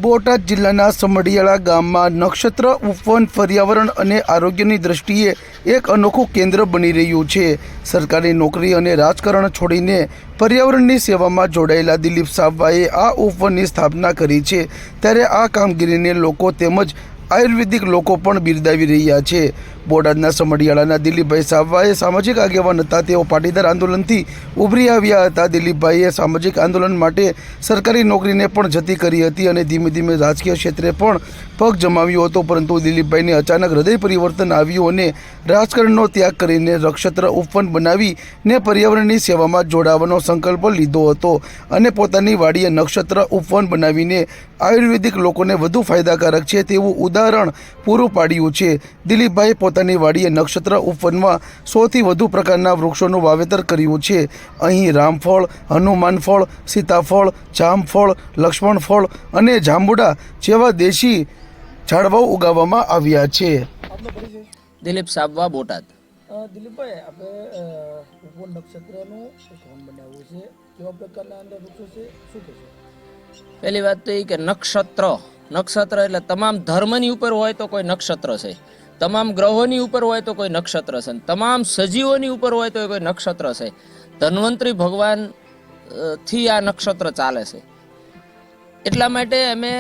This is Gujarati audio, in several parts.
બોટાદ જિલ્લાના સમઢિયાળા ગામમાં નક્ષત્ર ઉપવન પર્યાવરણ અને આરોગ્યની દ્રષ્ટિએ એક અનોખું કેન્દ્ર બની રહ્યું છે। સરકારી નોકરી અને રાજકારણ છોડીને પર્યાવરણની સેવામાં જોડાયેલા દિલીપ સાવવાએ આ ઉપવનની સ્થાપના કરી છે। ત્યારે આ કામગીરીને લોકો તેમજ આયુર્વેદિક લોકો પણ બિરદાવી રહ્યા છે। બોટાદના સમઢિયાળાના દિલીપભાઈ સાવવાએ સામાજિક આગેવાન હતા। તેઓ પાટીદાર આંદોલનથી ઉભરી આવ્યા હતા। દિલીપભાઈએ સામાજિક આંદોલન માટે સરકારી નોકરીને પણ જતી કરી હતી અને ધીમે ધીમે રાજકીય ક્ષેત્રે પણ પગ જમાવ્યો હતો, પરંતુ દિલીપભાઈને અચાનક હૃદય પરિવર્તન આવ્યું અને રાજકારણનો ત્યાગ કરીને નક્ષત્ર ઉપવન બનાવીને પર્યાવરણની સેવામાં જોડાવાનો સંકલ્પ લીધો હતો અને પોતાની વાડીએ નક્ષત્ર ઉપવન બનાવીને આયુર્વેદિક લોકોને વધુ ફાયદાકારક છે તેવું ઉદાહરણ પૂરું પાડ્યું છે। દિલીપભાઈએ પોતાની વાડીએ નક્ષત્ર ઉપવનમાં 100થી વધુ પ્રકારના વૃક્ષોનું વાવેતર કર્યું છે। અહીં રામફળ, હનુમાન ફળ, સીતાફળ, જામફળ, લક્ષ્મણ ફળ અને જાંબુડા જેવા દેશી ઝાડવાઓ ઉગાવવામાં આવ્યા છે। દિલીપ સાવવા, બોટાદ। દિલીપભાઈ, આપણે ઉપવન નક્ષત્રનું એક વન બનાવવું છે, કેવા પ્રકારના અંદર વૃક્ષો છે, શું કહેશો? પહેલી વાત તો એ કે નક્ષત્ર એટલે તમામ ધર્મની ઉપર હોય તો કોઈ નક્ષત્ર છે, તમામ ગ્રહોની ઉપર હોય તો કોઈ નક્ષત્ર છે, તમામ સજીવોની ઉપર હોય તો કોઈ નક્ષત્ર છે। ધન્વંતરી ભગવાન થી આ નક્ષત્ર ચાલે છે। એટલા માટે અમે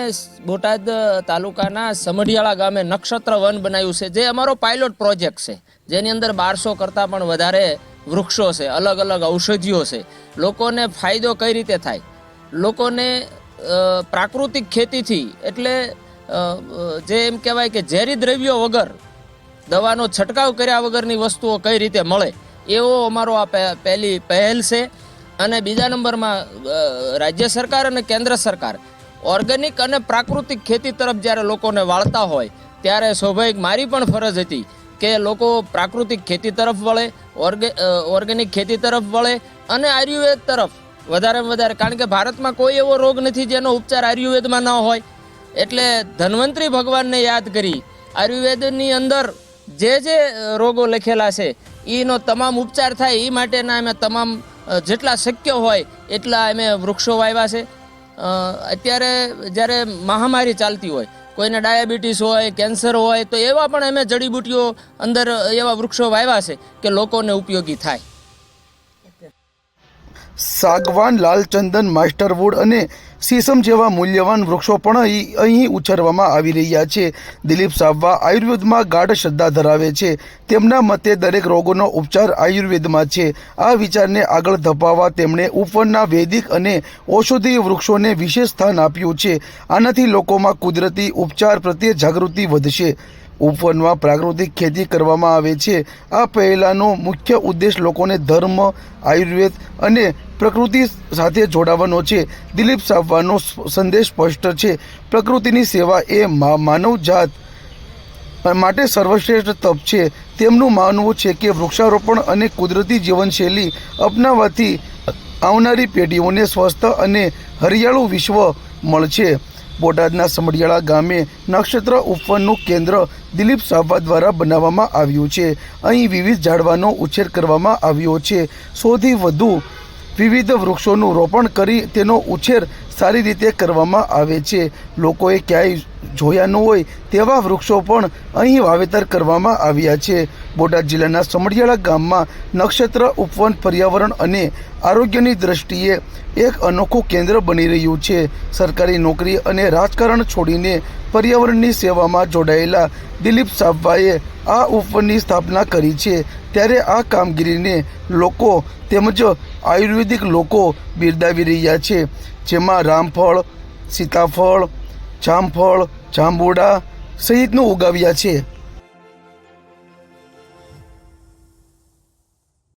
બોટાદ તાલુકાના સમઢિયાળા ગામે નક્ષત્ર વન બનાવ્યું છે, જે અમારો પાયલોટ પ્રોજેક્ટ છે, જેની અંદર 1200 કરતાં પણ વધારે વૃક્ષો છે, અલગ અલગ ઔષધિઓ છે। લોકોને ફાયદો કઈ રીતે થાય, લોકોને પ્રાકૃતિક ખેતીથી એટલે જે એમ કહેવાય કે ઝેરી દ્રવ્યો વગર, દવાનો છંટકાવ કર્યા વગરની વસ્તુઓ કઈ રીતે મળે, એવો અમારો આ પહેલી પહેલ છે। અને બીજા નંબરમાં રાજ્ય સરકાર અને કેન્દ્ર સરકાર ઓર્ગેનિક અને પ્રાકૃતિક ખેતી તરફ જ્યારે લોકોને વાળતા હોય ત્યારે સ્વાભાવિક મારી પણ ફરજ હતી કે લોકો પ્રાકૃતિક ખેતી તરફ વળે, ઓર્ગેનિક ખેતી તરફ વળે અને આયુર્વેદ તરફ વધારેમાં વધારે, કારણ કે ભારતમાં કોઈ એવો રોગ નથી જેનો ઉપચાર આયુર્વેદમાં ન હોય। એટલે ધન્વંતરી ભગવાનને યાદ કરી આયુર્વેદની અંદર જે રોગો લખેલા છે એનો તમામ ઉપચાર થાય એ માટેના અમે તમામ જેટલા શક્ય હોય એટલા અમે વૃક્ષો વાવ્યા છે। અત્યારે જ્યારે મહામારી ચાલતી હોય, કોઈને ડાયાબિટીસ હોય, કેન્સર હોય, તો એવા પણ અમે જડીબુટીઓ અંદર એવા વૃક્ષો વાવ્યા છે કે લોકોને ઉપયોગી થાય। સાગવાન, લાલચંદન, માસ્ટરવુડ અને સીસમ જેવા મૂલ્યવાન વૃક્ષો પણ અહીં ઉછેરવામાં આવી રહ્યા છે। દિલીપ સાવવા આયુર્વેદમાં ગાઢ શ્રદ્ધા ધરાવે છે। તેમના મતે દરેક રોગોનો ઉપચાર આયુર્વેદમાં છે। આ વિચારને આગળ ધપાવવા તેમણે ઉપવનના વૈદિક અને ઔષધીય વૃક્ષોને વિશેષ સ્થાન આપ્યું છે। આનાથી લોકોમાં કુદરતી ઉપચાર પ્રત્યે જાગૃતિ વધશે। ઉપવનમાં પ્રાકૃતિક ખેતી કરવામાં આવે છે। આ પહેલાંનો મુખ્ય ઉદ્દેશ લોકોને ધર્મ, આયુર્વેદ અને પ્રકૃતિ સાથે જોડાવાનો છે। દિલીપ સાવવાનો સંદેશ સ્પષ્ટ છે, પ્રકૃતિની સેવા એ માનવજાત માટે સર્વશ્રેષ્ઠ તપ છે। તેમનું માનવું છે કે વૃક્ષારોપણ અને કુદરતી જીવનશૈલી અપનાવવાથી આવનારી પેઢીઓને સ્વસ્થ અને હરિયાળું વિશ્વ મળશે। બોટાદના સમઢિયાળા ગામે નક્ષત્ર ઉપવનનું કેન્દ્ર દિલીપ સાવવા દ્વારા બનાવવામાં આવ્યું છે। અહીં વિવિધ ઝાડવાનો ઉછેર કરવામાં આવ્યો છે। 100થી વધુ વિવિધ વૃક્ષોનું રોપણ કરી તેનો ઉછેર સારી રીતે કરવામાં આવે છે। લોકોએ ક્યાંય જોયા ન હોય તેવા વૃક્ષો પણ અહીં વાવેતર કરવામાં આવ્યા છે। બોટાદ જિલ્લાના સમઢિયાળા ગામમાં નક્ષત્ર ઉપવન પર્યાવરણ અને આરોગ્યની દ્રષ્ટિએ એક અનોખું કેન્દ્ર બની રહ્યું છે। સરકારી નોકરી અને રાજકારણ છોડીને પર્યાવરણની સેવામાં જોડાયેલા દિલીપ સાવવાએ આ ઉપવનની સ્થાપના કરી છે। ત્યારે આ કામગીરીને લોકો તેમજ આયુર્વેદિક લોકો બિરદાવી રહ્યા છે, જેમાં રામફળ, સીતાફળ, જામફળ, જાંબુડા સહિતનું ઉગાવ્યા છે।